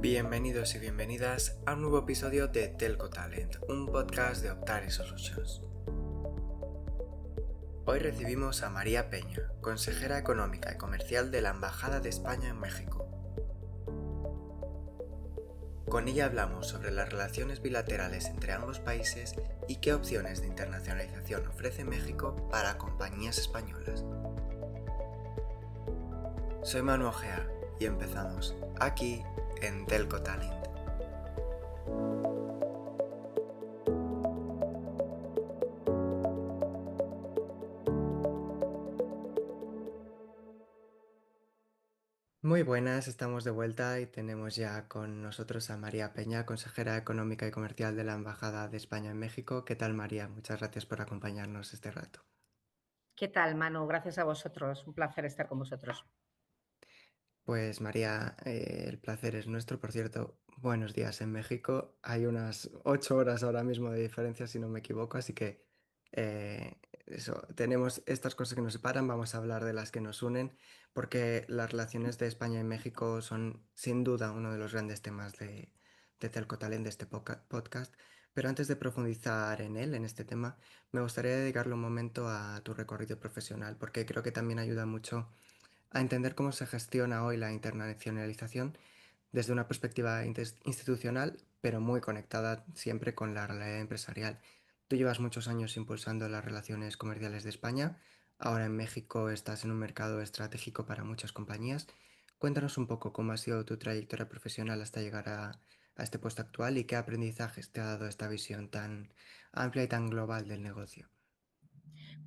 Bienvenidos y bienvenidas a un nuevo episodio de Telco Talent, un podcast de Optare Solutions. Hoy recibimos a María Peña, consejera económica y comercial de la Embajada de España en México. Con ella hablamos sobre las relaciones bilaterales entre ambos países y qué opciones de internacionalización ofrece México para compañías españolas. Soy Manu Ojea y empezamos aquí en Telco Talent. Muy buenas, estamos de vuelta y tenemos ya con nosotros a María Peña, consejera económica y comercial de la Embajada de España en México. ¿Qué tal, María? Muchas gracias por acompañarnos este rato. ¿Qué tal, Manu? Gracias a vosotros. Un placer estar con vosotros. Pues María, el placer es nuestro. Por cierto, buenos días en México. Hay unas 8 horas ahora mismo de diferencia, si no me equivoco, así que eso, tenemos estas cosas que nos separan, vamos a hablar de las que nos unen, porque las relaciones de España y México son sin duda uno de los grandes temas de Telco Talent, de este podcast. Pero antes de profundizar en él, en este tema, me gustaría dedicarle un momento a tu recorrido profesional, porque creo que también ayuda mucho a entender cómo se gestiona hoy la internacionalización desde una perspectiva institucional, pero muy conectada siempre con la realidad empresarial. Tú llevas muchos años impulsando las relaciones comerciales de España, ahora en México estás en un mercado estratégico para muchas compañías. Cuéntanos un poco cómo ha sido tu trayectoria profesional hasta llegar a este puesto actual y qué aprendizajes te ha dado esta visión tan amplia y tan global del negocio.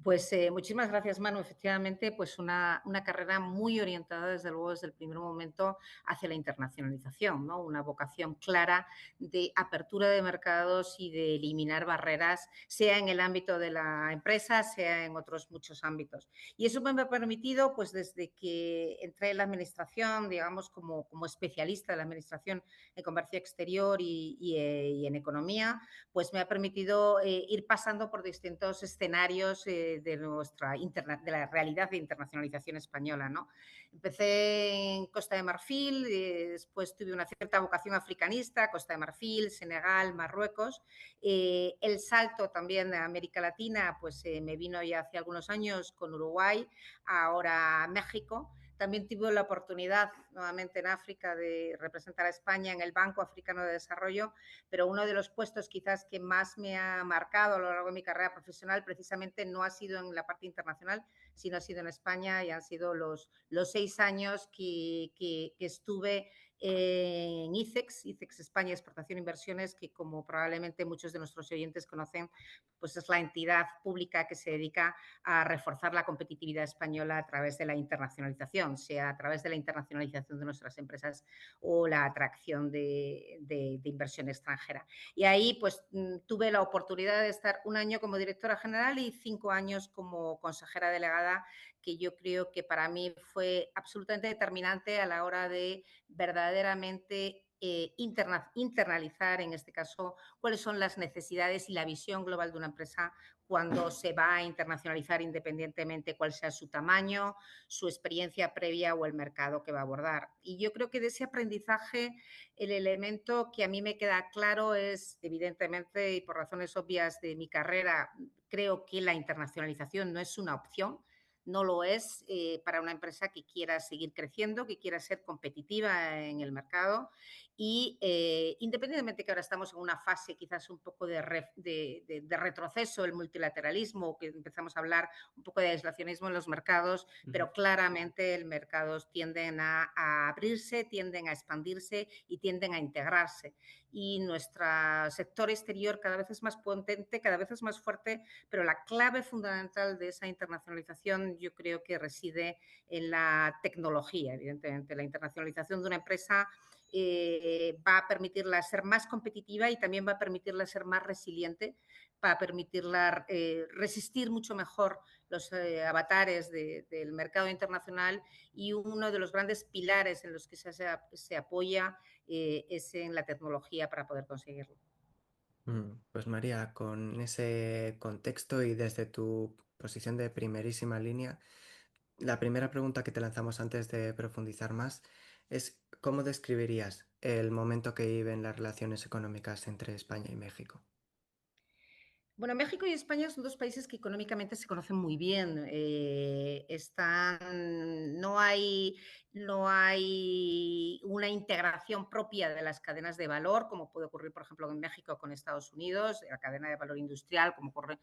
Pues muchísimas gracias, Manu. Efectivamente, pues una carrera muy orientada, desde luego, desde el primer momento hacia la internacionalización, ¿no? Una vocación clara de apertura de mercados y de eliminar barreras, sea en el ámbito de la empresa, sea en otros muchos ámbitos. Y eso me ha permitido, pues desde que entré en la administración, digamos, como especialista de la administración en comercio exterior y en economía, pues me ha permitido ir pasando por distintos escenarios de la realidad de internacionalización española, ¿no? Empecé en Costa de Marfil, después tuve una cierta vocación africanista, Costa de Marfil, Senegal, Marruecos. El salto también de América Latina, pues me vino ya hace algunos años con Uruguay, ahora México. También tuve la oportunidad nuevamente en África de representar a España en el Banco Africano de Desarrollo, pero uno de los puestos quizás que más me ha marcado a lo largo de mi carrera profesional precisamente no ha sido en la parte internacional, sino ha sido en España y han sido los 6 años que estuve en ICEX España Exportación e Inversiones, que como probablemente muchos de nuestros oyentes conocen, pues es la entidad pública que se dedica a reforzar la competitividad española a través de la internacionalización, sea a través de la internacionalización de nuestras empresas o la atracción de inversión extranjera. Y ahí pues tuve la oportunidad de estar un año como directora general y 5 años como consejera delegada, que yo creo que para mí fue absolutamente determinante a la hora de verdaderamente internalizar, en este caso, cuáles son las necesidades y la visión global de una empresa cuando se va a internacionalizar, independientemente cuál sea su tamaño, su experiencia previa o el mercado que va a abordar. Y yo creo que de ese aprendizaje el elemento que a mí me queda claro es, evidentemente, y por razones obvias de mi carrera, creo que la internacionalización no es una opción, no lo es para una empresa que quiera seguir creciendo, que quiera ser competitiva en el mercado y independientemente que ahora estamos en una fase quizás un poco de retroceso, el multilateralismo, que empezamos a hablar un poco de aislacionismo en los mercados, pero claramente el mercado tienden a abrirse, tienden a expandirse y tienden a integrarse. Y nuestro sector exterior cada vez es más potente, cada vez es más fuerte, pero la clave fundamental de esa internacionalización yo creo que reside en la tecnología, evidentemente. La internacionalización de una empresa va a permitirla ser más competitiva y también va a permitirla ser más resiliente, va a permitirla resistir mucho mejor los avatares del mercado internacional, y uno de los grandes pilares en los que se apoya es en la tecnología para poder conseguirlo. Pues María, con ese contexto y desde tu posición de primerísima línea, la primera pregunta que te lanzamos antes de profundizar más es ¿cómo describirías el momento que viven las relaciones económicas entre España y México. Bueno, México y España son dos países que económicamente se conocen muy bien. No hay una integración propia de las cadenas de valor, como puede ocurrir, por ejemplo, en México con Estados Unidos, la cadena de valor industrial, como ocurre,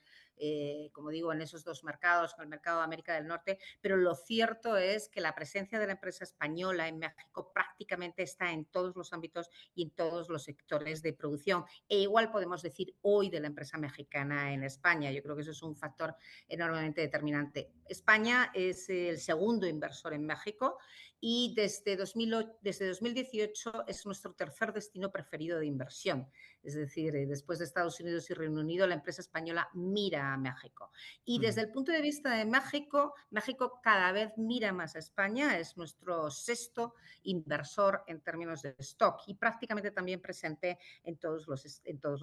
como digo, en esos dos mercados, con el mercado de América del Norte. Pero lo cierto es que la presencia de la empresa española en México prácticamente está en todos los ámbitos y en todos los sectores de producción. E igual podemos decir hoy de la empresa mexicana en España. Yo creo que eso es un factor enormemente determinante. España es el segundo inversor en México y desde 2018 es nuestro tercer destino preferido de inversión. Es decir, después de Estados Unidos y Reino Unido, la empresa española mira a México. Y desde Ujú, el punto de vista de México, México cada vez mira más a España, es nuestro sexto inversor en términos de stock y prácticamente también presente en todos los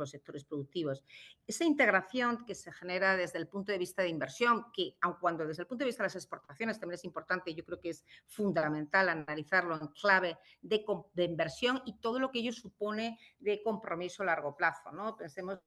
sectores productivos. Esa integración que se genera desde el punto de vista de inversión, que aun cuando desde el punto de vista de las exportaciones también es importante, yo creo que es fundamental analizarlo en clave de inversión y todo lo que ello supone de compromiso a largo plazo, ¿no? Pensemos,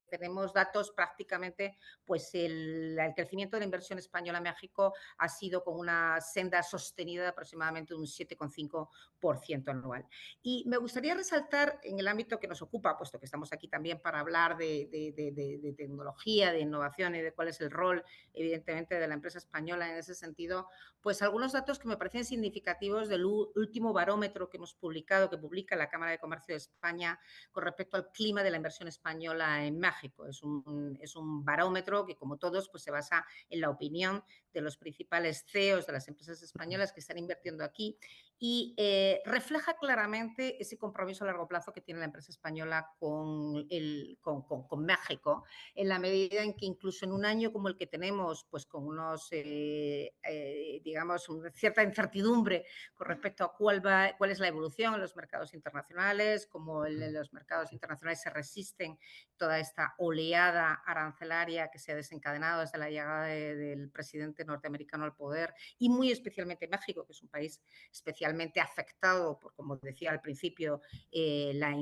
tenemos datos prácticamente, pues el crecimiento de la inversión española en México ha sido con una senda sostenida de aproximadamente un 7,5% anual. Y me gustaría resaltar en el ámbito que nos ocupa, puesto que estamos aquí también para hablar de tecnología, de innovación y de cuál es el rol, evidentemente, de la empresa española en ese sentido, pues algunos datos que me parecen significativos del último barómetro que hemos publicado, que publica la Cámara de Comercio de España con respecto al clima de la inversión española en México. Es un barómetro que, como todos, pues se basa en la opinión de los principales CEOs de las empresas ujú, españolas que están invirtiendo aquí y refleja claramente ese compromiso a largo plazo que tiene la empresa española con México, en la medida en que incluso en un año como el que tenemos, pues con digamos, una cierta incertidumbre con respecto a cuál es la evolución en los mercados internacionales, cómo en los mercados internacionales se resisten toda esta oleada arancelaria que se ha desencadenado desde la llegada del presidente norteamericano al poder y muy especialmente México, que es un país especialmente afectado por, como decía al principio, la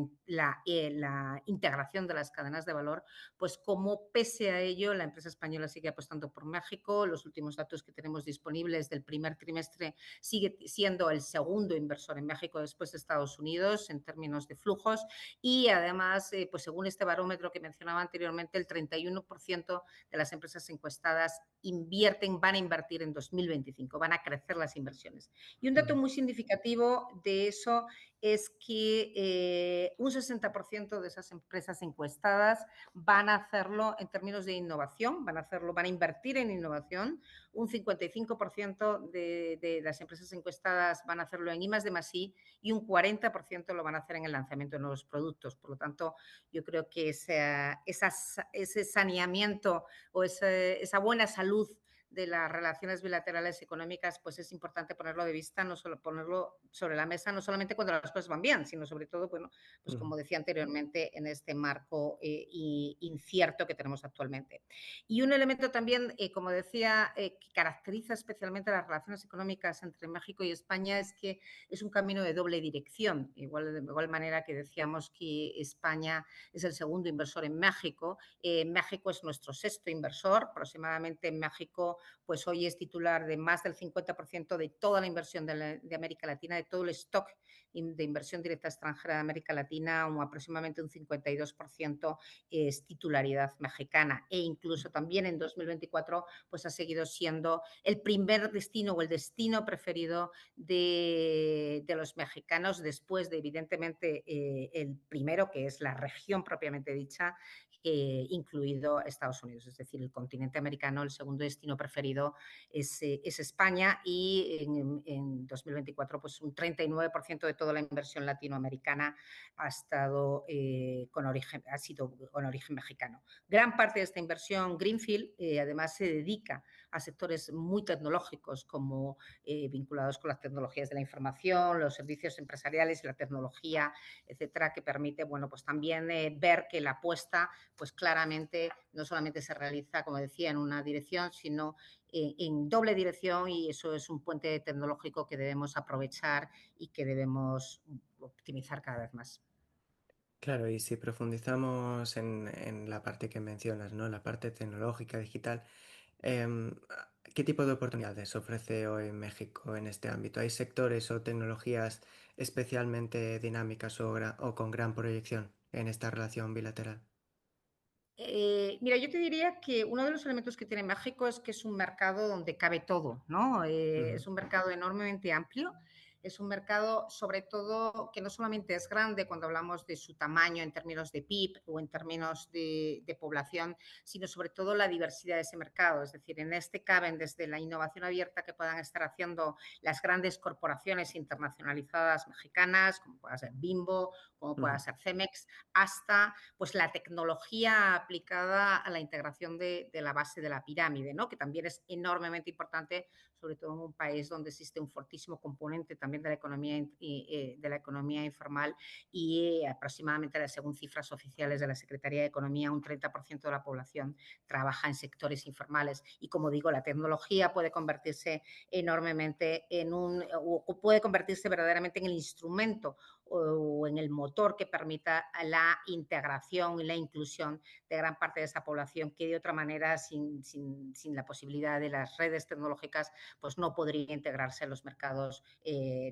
integración de las cadenas de valor, pues como pese a ello la empresa española sigue apostando por México. Los últimos datos que tenemos disponibles del primer trimestre sigue siendo el segundo inversor en México después de Estados Unidos en términos de flujos y además, pues según este barómetro que mencionaba anteriormente, el 31% de las empresas encuestadas van a invertir en 2025, van a crecer las inversiones. Y un dato ujú, muy significativo de eso es que un 60% de esas empresas encuestadas van a hacerlo en términos de innovación, van a invertir en innovación. Un 55% de las empresas encuestadas van a hacerlo en I+D+I y un 40% lo van a hacer en el lanzamiento de nuevos productos. Por lo tanto, yo creo que ese saneamiento o esa buena salud de las relaciones bilaterales económicas, pues es importante ponerlo de vista, no solo ponerlo sobre la mesa, no solamente cuando las cosas van bien, sino sobre todo, bueno, pues ujú, como decía anteriormente, en este marco incierto que tenemos actualmente. Y un elemento también, como decía, que caracteriza especialmente las relaciones económicas entre México y España es que es un camino de doble dirección. De igual manera que decíamos que España es el segundo inversor en México, México es nuestro sexto inversor, aproximadamente en México pues hoy es titular de más del 50% de toda la inversión de América Latina, de todo el stock de inversión directa extranjera de América Latina, aproximadamente un 52% es titularidad mexicana e incluso también en 2024 pues ha seguido siendo el primer destino o el destino preferido de los mexicanos después de evidentemente el primero que es la región propiamente dicha, incluido Estados Unidos, es decir, el continente americano, el segundo destino preferido es España y en 2024 pues un 39% de toda la inversión latinoamericana ha sido con origen mexicano. Gran parte de esta inversión Greenfield además se dedica a sectores muy tecnológicos como vinculados con las tecnologías de la información, los servicios empresariales y la tecnología, etcétera, que permite, bueno, pues también ver que la apuesta, pues claramente no solamente se realiza, como decía, en una dirección, sino en doble dirección y eso es un puente tecnológico que debemos aprovechar y que debemos optimizar cada vez más. Claro, y si profundizamos en la parte que mencionas, ¿no? La parte tecnológica, digital, ¿qué tipo de oportunidades ofrece hoy México en este ámbito? ¿Hay sectores o tecnologías especialmente dinámicas o con gran proyección en esta relación bilateral? Mira, yo te diría que uno de los elementos que tiene México es que es un mercado donde cabe todo, ¿no? Ujú, Es un mercado enormemente amplio, es un mercado sobre todo que no solamente es grande cuando hablamos de su tamaño en términos de PIB o en términos de población, sino sobre todo la diversidad de ese mercado. Es decir, en este caben desde la innovación abierta que puedan estar haciendo las grandes corporaciones internacionalizadas mexicanas, como pueda ser Bimbo, como pueda ujú, ser Cemex, hasta pues la tecnología aplicada a la integración de la base de la pirámide, ¿no? Que también es enormemente importante, sobre todo en un país donde existe un fortísimo componente también de la economía informal y aproximadamente, según cifras oficiales de la Secretaría de Economía, un 30% de la población trabaja en sectores informales. Y como digo, la tecnología puede convertirse enormemente o puede convertirse verdaderamente en el instrumento o en el motor que permita la integración y la inclusión de gran parte de esa población que de otra manera, sin la posibilidad de las redes tecnológicas, pues no podría integrarse en los mercados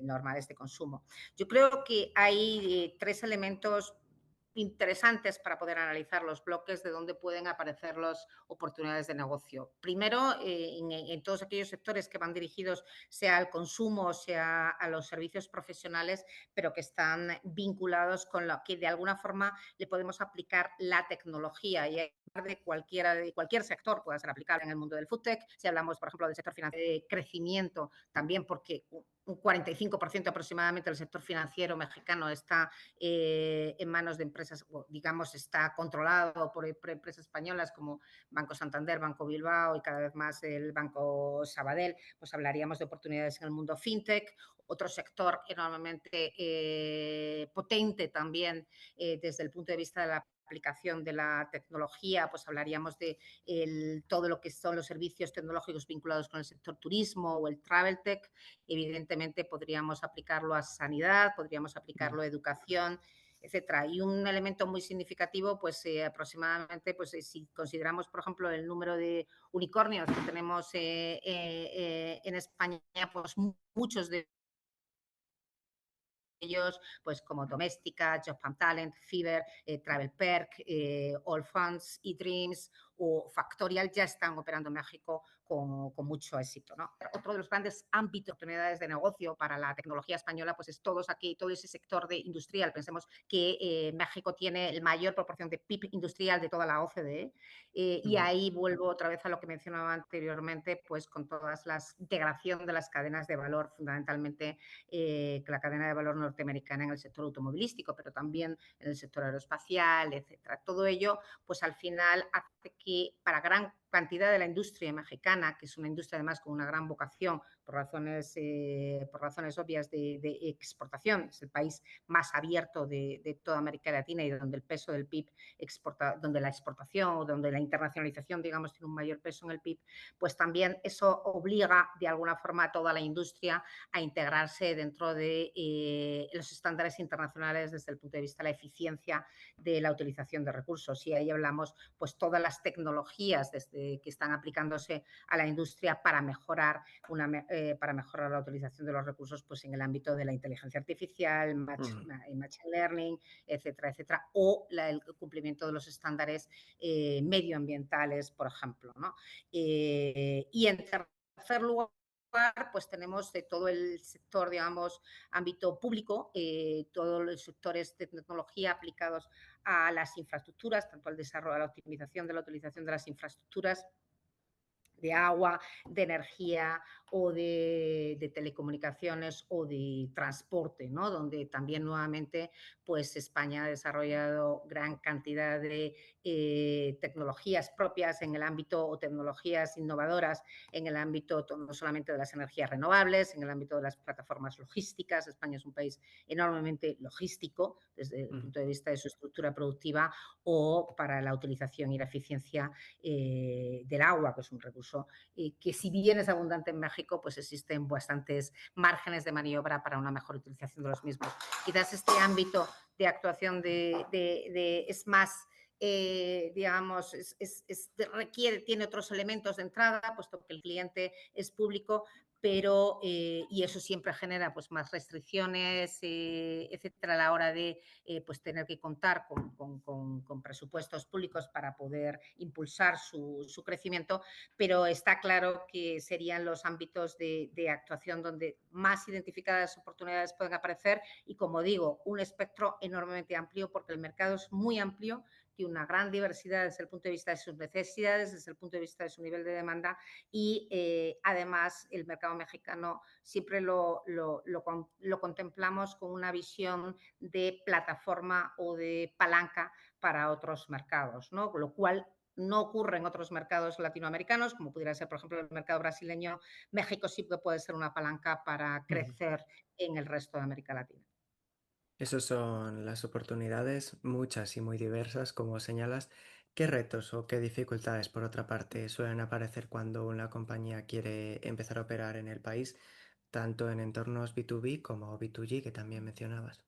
normales de consumo. Yo creo que hay tres elementos interesantes para poder analizar los bloques de dónde pueden aparecer las oportunidades de negocio. Primero, en todos aquellos sectores que van dirigidos sea al consumo, sea a los servicios profesionales, pero que están vinculados con lo que de alguna forma le podemos aplicar la tecnología y de cualquier sector pueda ser aplicable en el mundo del foodtech. Si hablamos, por ejemplo, del sector financiero de crecimiento, también porque un 45% aproximadamente del sector financiero mexicano está en manos de empresas, digamos, está controlado por empresas españolas como Banco Santander, Banco Bilbao y cada vez más el Banco Sabadell, pues hablaríamos de oportunidades en el mundo fintech. Otro sector enormemente potente también desde el punto de vista de la aplicación de la tecnología, pues hablaríamos de todo lo que son los servicios tecnológicos vinculados con el sector turismo o el travel tech. Evidentemente podríamos aplicarlo a sanidad, podríamos aplicarlo a educación, etcétera. Y un elemento muy significativo, pues aproximadamente, pues si consideramos, por ejemplo, el número de unicornios que tenemos en España, pues muchos de ellos, pues como Doméstica, Job and Talent, Fiverr, Travel Perk, All Funds, eDreams o Factorial ya están operando en México con mucho éxito, ¿no? Otro de los grandes ámbitos de oportunidades de negocio para la tecnología española pues es todo ese sector de industrial. Pensemos que México tiene el mayor proporción de PIB industrial de toda la OCDE y ujú, ahí vuelvo otra vez a lo que mencionaba anteriormente, pues con todas las integración de las cadenas de valor, fundamentalmente la cadena de valor norteamericana en el sector automovilístico, pero también en el sector aeroespacial, etcétera. Todo ello, pues al final hace que para gran cantidad de la industria mexicana, que es una industria además con una gran vocación por razones obvias de exportación, es el país más abierto de toda América Latina y donde el peso del PIB donde la exportación o donde la internacionalización, digamos, tiene un mayor peso en el PIB, pues también eso obliga de alguna forma a toda la industria a integrarse dentro de los estándares internacionales desde el punto de vista de la eficiencia de la utilización de recursos. Y ahí hablamos pues todas las tecnologías desde que están aplicándose a la industria para mejorar la utilización de los recursos pues en el ámbito de la inteligencia artificial, ujú. machine learning, etcétera, etcétera, o el cumplimiento de los estándares medioambientales, por ejemplo, ¿no? Y en tercer lugar, pues tenemos de todo el sector, digamos, ámbito público, todos los sectores de tecnología aplicados a las infraestructuras, tanto al desarrollo, a la optimización de la utilización de las infraestructuras de agua, de energía o de telecomunicaciones o de transporte, ¿no? Donde también nuevamente pues España ha desarrollado gran cantidad de tecnologías propias en el ámbito o tecnologías innovadoras en el ámbito no solamente de las energías renovables, en el ámbito de las plataformas logísticas. España es un país enormemente logístico desde el Ujú. punto de vista de su estructura productiva o para la utilización y la eficiencia del agua, que es un recurso que si bien es abundante en México, pues existen bastantes márgenes de maniobra para una mejor utilización de los mismos. Quizás este ámbito de actuación es más digamos, requiere, tiene otros elementos de entrada, puesto que el cliente es público, pero, y eso siempre genera pues, más restricciones, etcétera, a la hora de pues, tener que contar con presupuestos públicos para poder impulsar su crecimiento, pero está claro que serían los ámbitos de actuación donde más identificadas oportunidades pueden aparecer y, como digo, un espectro enormemente amplio porque el mercado es muy amplio, tiene una gran diversidad desde el punto de vista de sus necesidades, desde el punto de vista de su nivel de demanda y además el mercado mexicano siempre lo contemplamos con una visión de plataforma o de palanca para otros mercados, ¿no? Con lo cual no ocurre en otros mercados latinoamericanos, como pudiera ser, por ejemplo, el mercado brasileño. México sí que puede ser una palanca para Ujú. crecer en el resto de América Latina. Esas son las oportunidades, muchas y muy diversas, como señalas. ¿Qué retos o qué dificultades, por otra parte, suelen aparecer cuando una compañía quiere empezar a operar en el país, tanto en entornos B2B como B2G, que también mencionabas?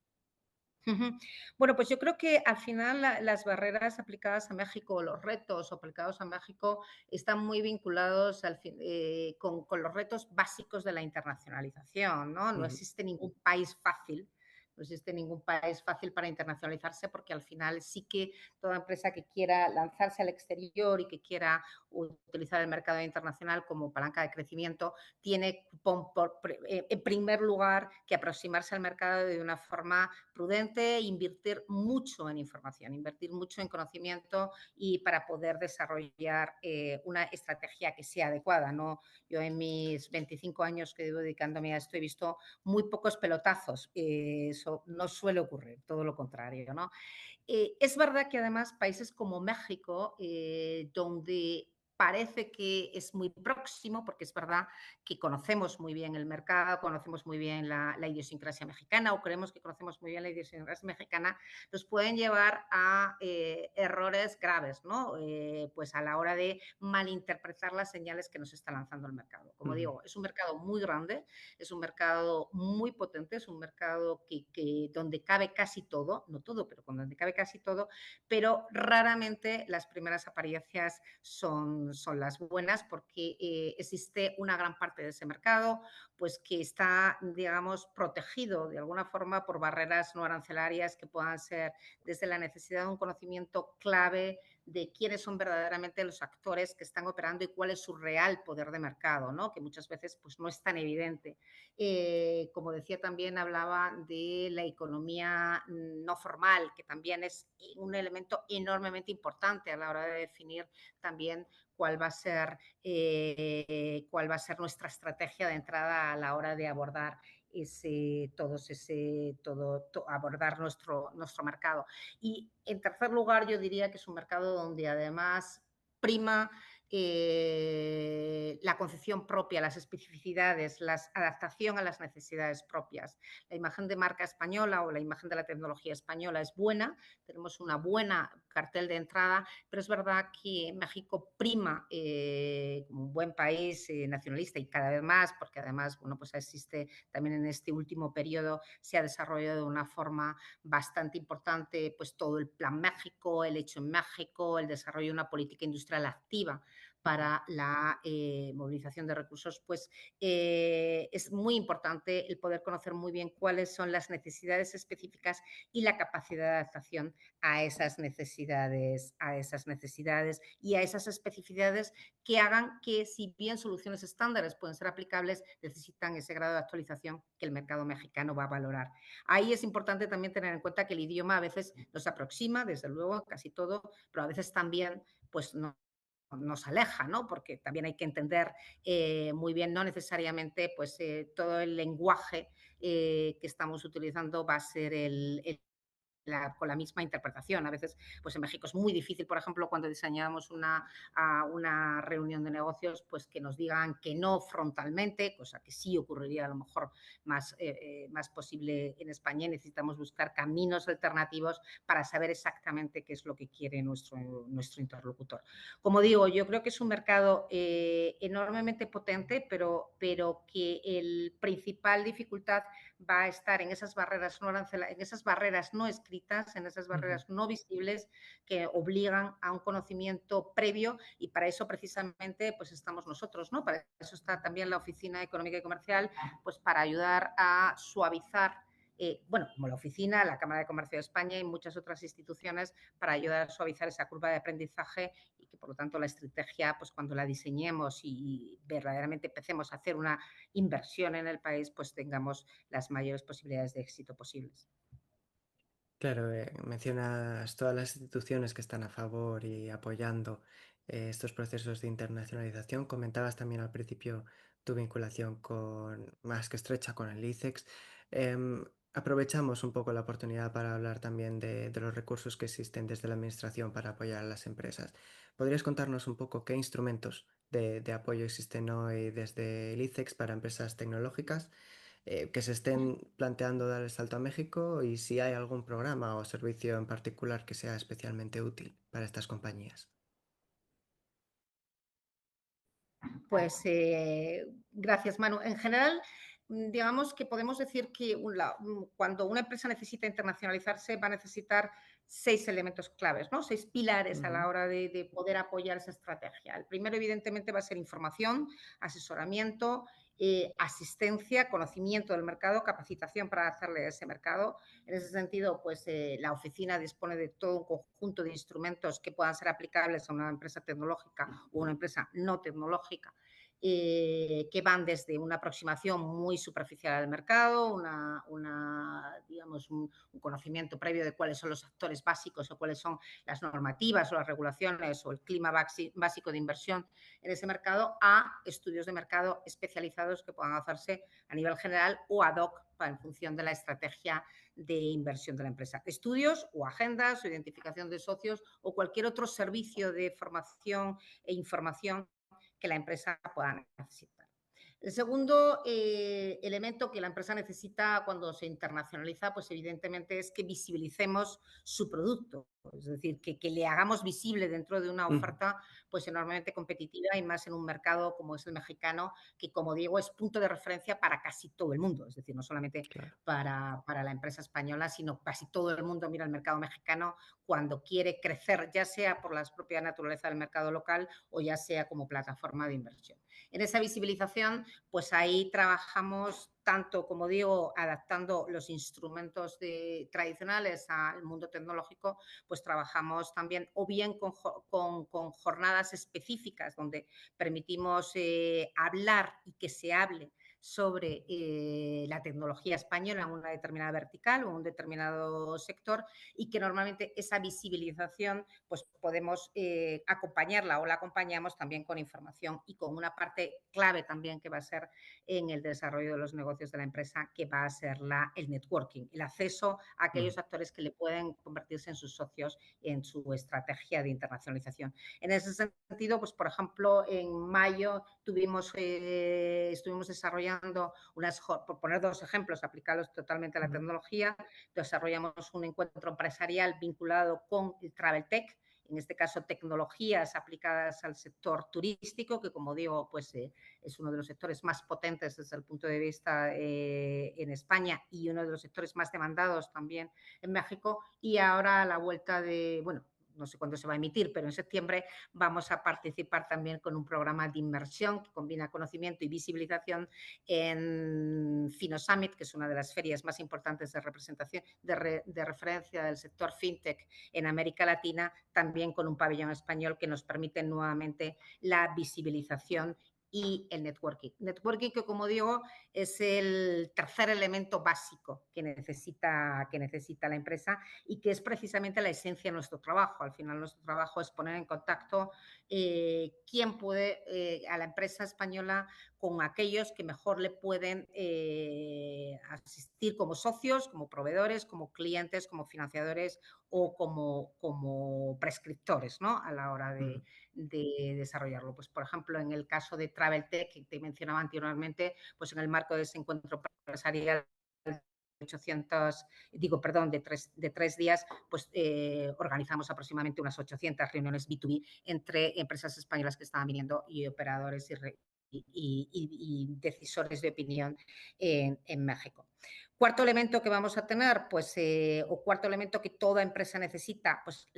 Ujú. Bueno, pues yo creo que al final las barreras aplicadas a México, los retos aplicados a México están muy vinculados con los retos básicos de la internacionalización, ¿no? No Ujú. existe ningún país fácil, no existe ningún país fácil para internacionalizarse porque al final sí que toda empresa que quiera lanzarse al exterior y que quiera utilizar el mercado internacional como palanca de crecimiento tiene en primer lugar que aproximarse al mercado de una forma prudente, invertir mucho en información, invertir mucho en conocimiento y para poder desarrollar una estrategia que sea adecuada. ¿No? Yo en mis 25 años que llevo dedicándome a esto he visto muy pocos pelotazos. Eso no suele ocurrir, todo lo contrario. ¿No? Es verdad que además países como México, donde parece que es muy próximo, porque es verdad que conocemos muy bien el mercado, conocemos muy bien la idiosincrasia mexicana o creemos que conocemos muy bien la idiosincrasia mexicana, nos pueden llevar a errores graves, ¿no? Pues a la hora de malinterpretar las señales que nos está lanzando el mercado. Como Ujú. digo, es un mercado muy grande, es un mercado muy potente, es un mercado donde cabe casi todo, no todo, pero donde cabe casi todo, pero raramente las primeras apariencias son las buenas porque existe una gran parte de ese mercado pues que está, digamos, protegido de alguna forma por barreras no arancelarias que puedan ser desde la necesidad de un conocimiento clave de quiénes son verdaderamente los actores que están operando y cuál es su real poder de mercado, ¿no? Que muchas veces pues, no es tan evidente. Como decía también, hablaba de la economía no formal, que también es un elemento enormemente importante a la hora de definir también cuál va a ser nuestra estrategia de entrada a la hora de abordar abordar nuestro mercado. Y en tercer lugar, yo diría que es un mercado donde además prima la concepción propia, las especificidades, la adaptación a las necesidades propias. La imagen de marca española o la imagen de la tecnología española es buena, tenemos una buena cartel de entrada, pero es verdad que México prima como un buen país nacionalista y cada vez más, porque además, bueno, pues existe también en este último periodo, se ha desarrollado de una forma bastante importante, pues todo el Plan México, el hecho en México, el desarrollo de una política industrial activa para la movilización de recursos, pues es muy importante el poder conocer muy bien cuáles son las necesidades específicas y la capacidad de adaptación a esas necesidades y a esas especificidades que hagan que, si bien soluciones estándares pueden ser aplicables, necesitan ese grado de actualización que el mercado mexicano va a valorar. Ahí es importante también tener en cuenta que el idioma a veces nos aproxima, desde luego, casi todo, pero a veces también pues no nos aleja, ¿no? Porque también hay que entender muy bien, no necesariamente pues todo el lenguaje que estamos utilizando va a ser con la misma interpretación. A veces, pues en México es muy difícil, por ejemplo, cuando diseñamos una reunión de negocios, pues que nos digan que no frontalmente, cosa que sí ocurriría a lo mejor más posible en España. Y necesitamos buscar caminos alternativos para saber exactamente qué es lo que quiere nuestro interlocutor. Como digo, yo creo que es un mercado enormemente potente, pero que el principal dificultad va a estar en esas barreras en esas barreras no escritas, en esas Ujú. barreras no visibles que obligan a un conocimiento previo, y para eso precisamente pues estamos nosotros, ¿no? Para eso está también la Oficina Económica y Comercial, pues para ayudar a suavizar bueno, como la oficina, la Cámara de Comercio de España y muchas otras instituciones, para ayudar a suavizar esa curva de aprendizaje, y que por lo tanto la estrategia, pues cuando la diseñemos y verdaderamente empecemos a hacer una inversión en el país, pues tengamos las mayores posibilidades de éxito posibles. Claro, mencionas todas las instituciones que están a favor y apoyando estos procesos de internacionalización. Comentabas también al principio tu vinculación con más que estrecha con el ICEX. Aprovechamos un poco la oportunidad para hablar también de los recursos que existen desde la Administración para apoyar a las empresas. ¿Podrías contarnos un poco qué instrumentos de apoyo existen hoy desde el ICEX para empresas tecnológicas? Que se estén planteando dar el salto a México y si hay algún programa o servicio en particular que sea especialmente útil para estas compañías. Pues gracias, Manu. En general, digamos que podemos decir que cuando una empresa necesita internacionalizarse va a necesitar 6 elementos claves, ¿no? 6 pilares a la Ujú. hora de poder apoyar esa estrategia. El primero, evidentemente, va a ser información, asesoramiento, asistencia, conocimiento del mercado, capacitación para hacerle a ese mercado. En ese sentido, pues la oficina dispone de todo un conjunto de instrumentos que puedan ser aplicables a una empresa tecnológica o una empresa no tecnológica, que van desde una aproximación muy superficial al mercado, digamos, un conocimiento previo de cuáles son los actores básicos o cuáles son las normativas o las regulaciones o el clima básico de inversión en ese mercado, a estudios de mercado especializados que puedan hacerse a nivel general o ad hoc en función de la estrategia de inversión de la empresa. Estudios o agendas o identificación de socios o cualquier otro servicio de formación e información que la empresa pueda necesitar. El segundo elemento que la empresa necesita cuando se internacionaliza, pues evidentemente es que visibilicemos su producto, es decir, que le hagamos visible dentro de una Ujú. oferta pues enormemente competitiva, y más en un mercado como es el mexicano, que como digo es punto de referencia para casi todo el mundo, es decir, no solamente Claro, para la empresa española, sino casi todo el mundo mira el mercado mexicano cuando quiere crecer, ya sea por la propia naturaleza del mercado local o ya sea como plataforma de inversión. En esa visibilización, pues ahí trabajamos tanto, como digo, adaptando los instrumentos tradicionales al mundo tecnológico, pues trabajamos también o bien con jornadas específicas donde permitimos hablar y que se hable sobre la tecnología española en una determinada vertical o un determinado sector, y que normalmente esa visibilización pues podemos acompañarla o la acompañamos también con información y con una parte clave también que va a ser en el desarrollo de los negocios de la empresa, que va a ser el networking, el acceso a ujú, aquellos actores que le pueden convertirse en sus socios en su estrategia de internacionalización. En ese sentido, pues por ejemplo, en mayo estuvimos desarrollando por poner dos ejemplos aplicados totalmente a la ujú. tecnología, desarrollamos un encuentro empresarial vinculado con el Travel Tech, en este caso tecnologías aplicadas al sector turístico, que como digo, pues es uno de los sectores más potentes desde el punto de vista en España, y uno de los sectores más demandados también en México. Y ahora a la vuelta bueno, no sé cuándo se va a emitir, pero en septiembre vamos a participar también con un programa de inmersión que combina conocimiento y visibilización en FinoSummit, que es una de las ferias más importantes de representación, de referencia del sector fintech en América Latina, también con un pabellón español que nos permite nuevamente la visibilización y el networking. Networking que, como digo, es el tercer elemento básico que necesita la empresa y que es precisamente la esencia de nuestro trabajo. Al final, nuestro trabajo es poner en contacto quién puede a la empresa española con aquellos que mejor le pueden asistir como socios, como proveedores, como clientes, como financiadores o como prescriptores, ¿no? A la hora Mm, de desarrollarlo. Pues, por ejemplo, en el caso de Travel Tech, que te mencionaba anteriormente, pues en el marco de ese encuentro empresarial 800, digo, perdón, de tres días, pues organizamos aproximadamente unas 800 reuniones B2B entre empresas españolas que estaban viniendo y operadores y decisores de opinión en México. Cuarto elemento que vamos a tener, pues, o cuarto elemento que toda empresa necesita, pues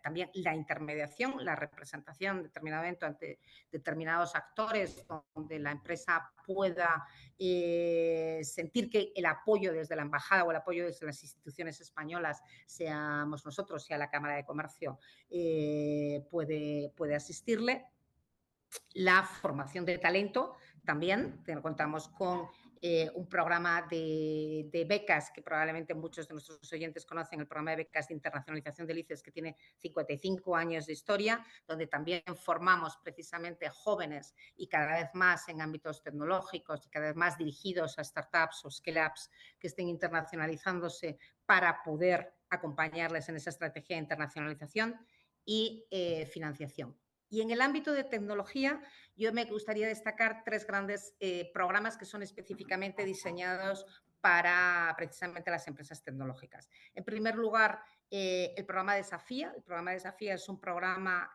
también la intermediación, la representación determinadamente ante determinados actores donde la empresa pueda sentir que el apoyo desde la embajada o el apoyo desde las instituciones españolas, seamos nosotros, sea la Cámara de Comercio, puede asistirle. La formación de talento también. Contamos con un programa de becas que probablemente muchos de nuestros oyentes conocen, el programa de becas de internacionalización del ICES, que tiene 55 años de historia, donde también formamos precisamente jóvenes y cada vez más en ámbitos tecnológicos y cada vez más dirigidos a startups o scale-ups que estén internacionalizándose para poder acompañarles en esa estrategia de internacionalización y financiación. Y en el ámbito de tecnología, yo me gustaría destacar tres grandes programas que son específicamente diseñados para precisamente las empresas tecnológicas. En primer lugar, el programa Desafía. El programa Desafía es un programa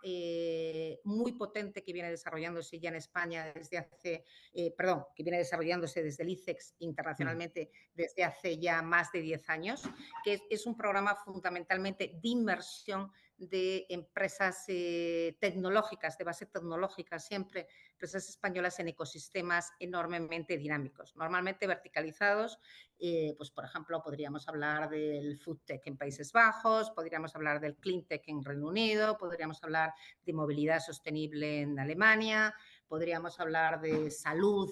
muy potente que viene desarrollándose ya en España desde hace, que viene desarrollándose desde el ICEX mm, internacionalmente desde hace ya más de 10 años, que es un programa fundamentalmente de inmersión de empresas tecnológicas, de base tecnológica siempre, empresas españolas en ecosistemas enormemente dinámicos, normalmente verticalizados. Pues, por ejemplo, podríamos hablar del food tech en Países Bajos, podríamos hablar del clean tech en Reino Unido, podríamos hablar de movilidad sostenible en Alemania, podríamos hablar de salud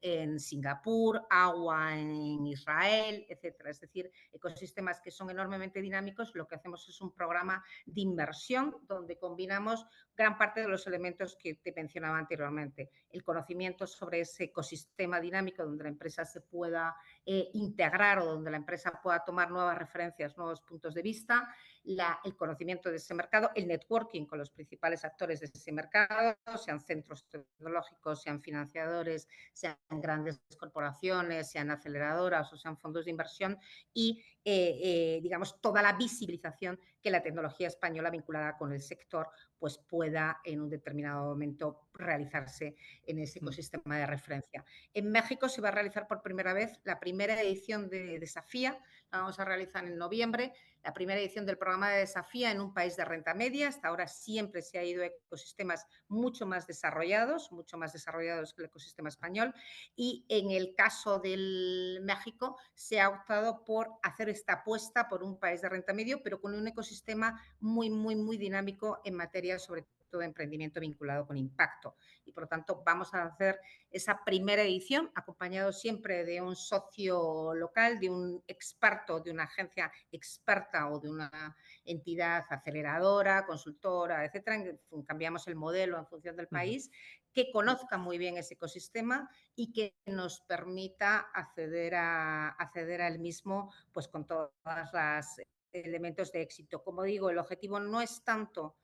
en Singapur, agua en Israel, etcétera. Es decir, ecosistemas que son enormemente dinámicos. Lo que hacemos es un programa de inversión donde combinamos gran parte de los elementos que te mencionaba anteriormente. El conocimiento sobre ese ecosistema dinámico donde la empresa se pueda integrar o donde la empresa pueda tomar nuevas referencias, nuevos puntos de vista, el conocimiento de ese mercado, el networking con los principales actores de ese mercado, sean centros tecnológicos, sean financiadores, sean grandes corporaciones, sean aceleradoras o sean fondos de inversión y, digamos, toda la visibilización que la tecnología española vinculada con el sector pues pueda en un determinado momento realizarse en ese mm, ecosistema de referencia. En México se va a realizar por primera vez la primera edición de Desafía, la vamos a realizar en noviembre, la primera edición del programa de Desafía en un país de renta media. Hasta ahora siempre se ha ido a ecosistemas mucho más desarrollados que el ecosistema español. Y en el caso del México se ha optado por hacer esta apuesta por un país de renta medio, pero con un ecosistema muy, muy, muy dinámico en materia sobre todo de emprendimiento vinculado con impacto. Y por lo tanto vamos a hacer esa primera edición acompañado siempre de un socio local, de un experto, de una agencia experta o de una entidad aceleradora, consultora, etcétera. Cambiamos el modelo en función del mm, país, que conozca muy bien ese ecosistema y que nos permita acceder a él mismo pues con todos los elementos de éxito. Como digo, el objetivo no es tanto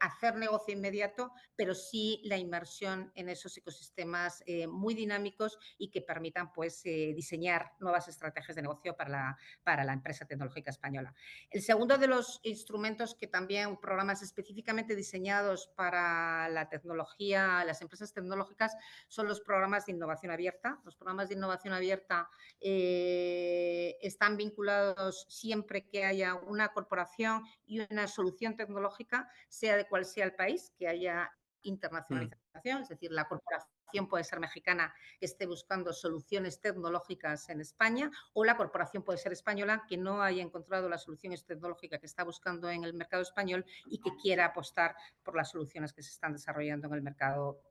hacer negocio inmediato, pero sí la inmersión en esos ecosistemas muy dinámicos y que permitan pues, diseñar nuevas estrategias de negocio para la empresa tecnológica española. El segundo de los instrumentos que también, programas específicamente diseñados para la tecnología, las empresas tecnológicas, son los programas de innovación abierta. Los programas de innovación abierta están vinculados siempre que haya una corporación y una solución tecnológica, sea de cual sea el país, que haya mm, internacionalización, es decir, la corporación puede ser mexicana que esté buscando soluciones tecnológicas en España o la corporación puede ser española que no haya encontrado la solución tecnológica que está buscando en el mercado español y que quiera apostar por las soluciones que se están desarrollando en el mercado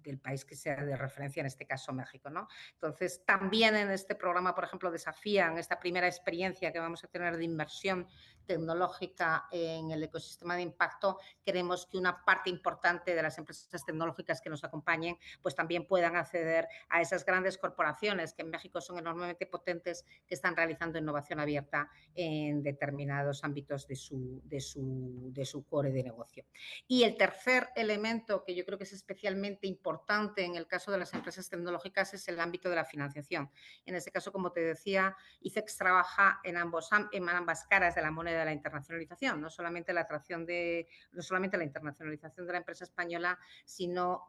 del país que sea de referencia, en este caso México, ¿no? Entonces, también en este programa, por ejemplo, desafían esta primera experiencia que vamos a tener de inversión tecnológica en el ecosistema de impacto. Queremos que una parte importante de las empresas tecnológicas que nos acompañen, pues también puedan acceder a esas grandes corporaciones que en México son enormemente potentes, que están realizando innovación abierta en determinados ámbitos de su core de negocio. Y el tercer elemento que yo creo que es especialmente importante en el caso de las empresas tecnológicas es el ámbito de la financiación. En este caso, como te decía, ICEX trabaja en ambas caras de la moneda de la internacionalización, no solamente la internacionalización de la empresa española, sino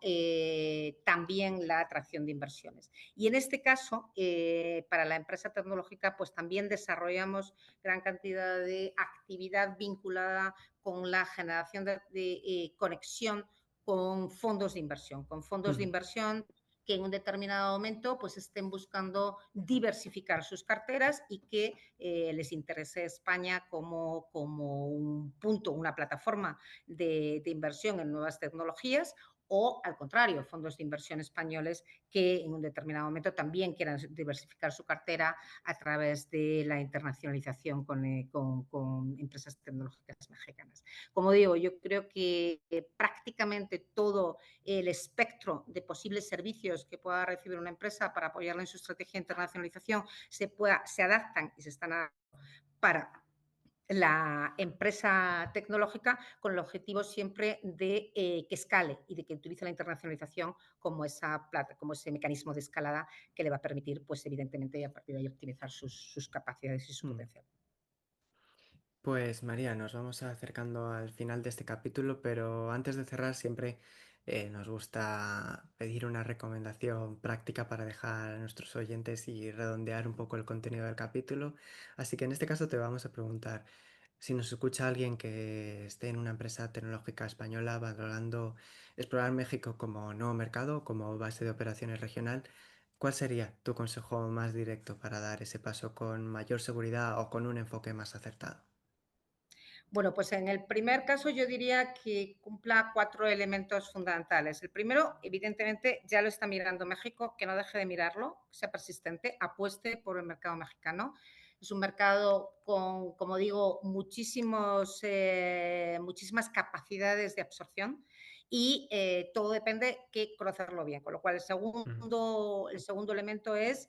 también la atracción de inversiones. Y en este caso, para la empresa tecnológica, pues también desarrollamos gran cantidad de actividad vinculada con la generación de conexión con fondos de Ujú. inversión que en un determinado momento pues estén buscando diversificar sus carteras y que les interese España como un punto, una plataforma de inversión en nuevas tecnologías, o al contrario, fondos de inversión españoles que en un determinado momento también quieran diversificar su cartera a través de la internacionalización con empresas tecnológicas mexicanas. Como digo, yo creo que prácticamente todo el espectro de posibles servicios que pueda recibir una empresa para apoyarla en su estrategia de internacionalización se adaptan y se están adaptando para la empresa tecnológica, con el objetivo siempre de que escale y de que utilice la internacionalización como ese mecanismo de escalada que le va a permitir, pues evidentemente, a partir de ahí optimizar sus capacidades y su Mm. potencial. Pues María, nos vamos acercando al final de este capítulo, pero antes de cerrar siempre nos gusta pedir una recomendación práctica para dejar a nuestros oyentes y redondear un poco el contenido del capítulo. Así que en este caso te vamos a preguntar, si nos escucha alguien que esté en una empresa tecnológica española valorando explorar México como nuevo mercado, como base de operaciones regional, ¿cuál sería tu consejo más directo para dar ese paso con mayor seguridad o con un enfoque más acertado? Bueno, pues en el primer caso yo diría que cumpla 4 elementos fundamentales. El primero, evidentemente, ya lo está mirando México, que no deje de mirarlo, que sea persistente, apueste por el mercado mexicano. Es un mercado con, como digo, muchísimas capacidades de absorción y todo depende que conocerlo bien. Con lo cual, Ujú. el segundo elemento es,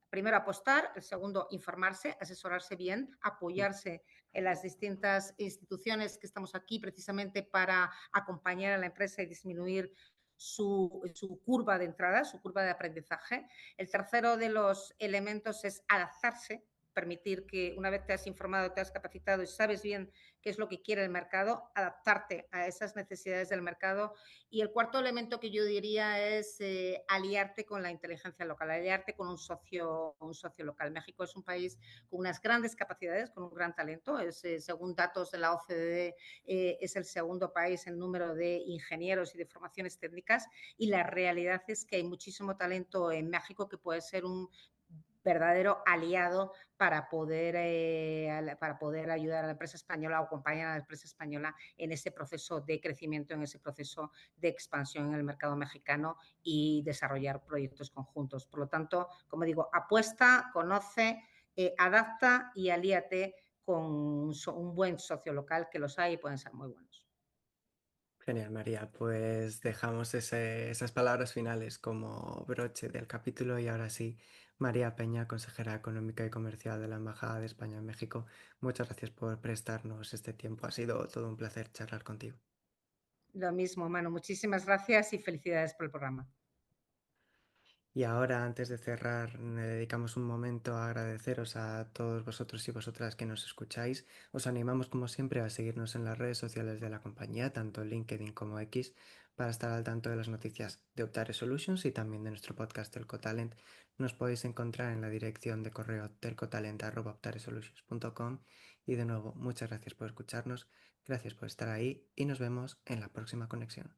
primero, apostar, el segundo, informarse, asesorarse bien, apoyarse en las distintas instituciones que estamos aquí precisamente para acompañar a la empresa y disminuir su curva de entrada, su curva de aprendizaje. El tercero de los elementos es adaptarse, permitir que una vez te has informado, te has capacitado y sabes bien qué es lo que quiere el mercado, adaptarte a esas necesidades del mercado. Y el cuarto elemento que yo diría es aliarte con la inteligencia local, aliarte con un socio local. México es un país con unas grandes capacidades, con un gran talento. Según datos de la OCDE, es el segundo país en número de ingenieros y de formaciones técnicas. Y la realidad es que hay muchísimo talento en México que puede ser un verdadero aliado para poder ayudar a la empresa española o acompañar a la empresa española en ese proceso de crecimiento, en ese proceso de expansión en el mercado mexicano y desarrollar proyectos conjuntos. Por lo tanto, como digo, apuesta, conoce, adapta y alíate con un buen socio local, que los hay y pueden ser muy buenos. Genial, María. Pues dejamos esas palabras finales como broche del capítulo y ahora sí, María Peña, consejera económica y comercial de la Embajada de España en México. Muchas gracias por prestarnos este tiempo. Ha sido todo un placer charlar contigo. Lo mismo, Manu. Muchísimas gracias y felicidades por el programa. Y ahora, antes de cerrar, le dedicamos un momento a agradeceros a todos vosotros y vosotras que nos escucháis. Os animamos, como siempre, a seguirnos en las redes sociales de la compañía, tanto LinkedIn como X, para estar al tanto de las noticias de Optare Solutions y también de nuestro podcast Telcotalent. Nos podéis encontrar en la dirección de correo telcotalent@optaresolutions.com. Y de nuevo, muchas gracias por escucharnos, gracias por estar ahí y nos vemos en la próxima conexión.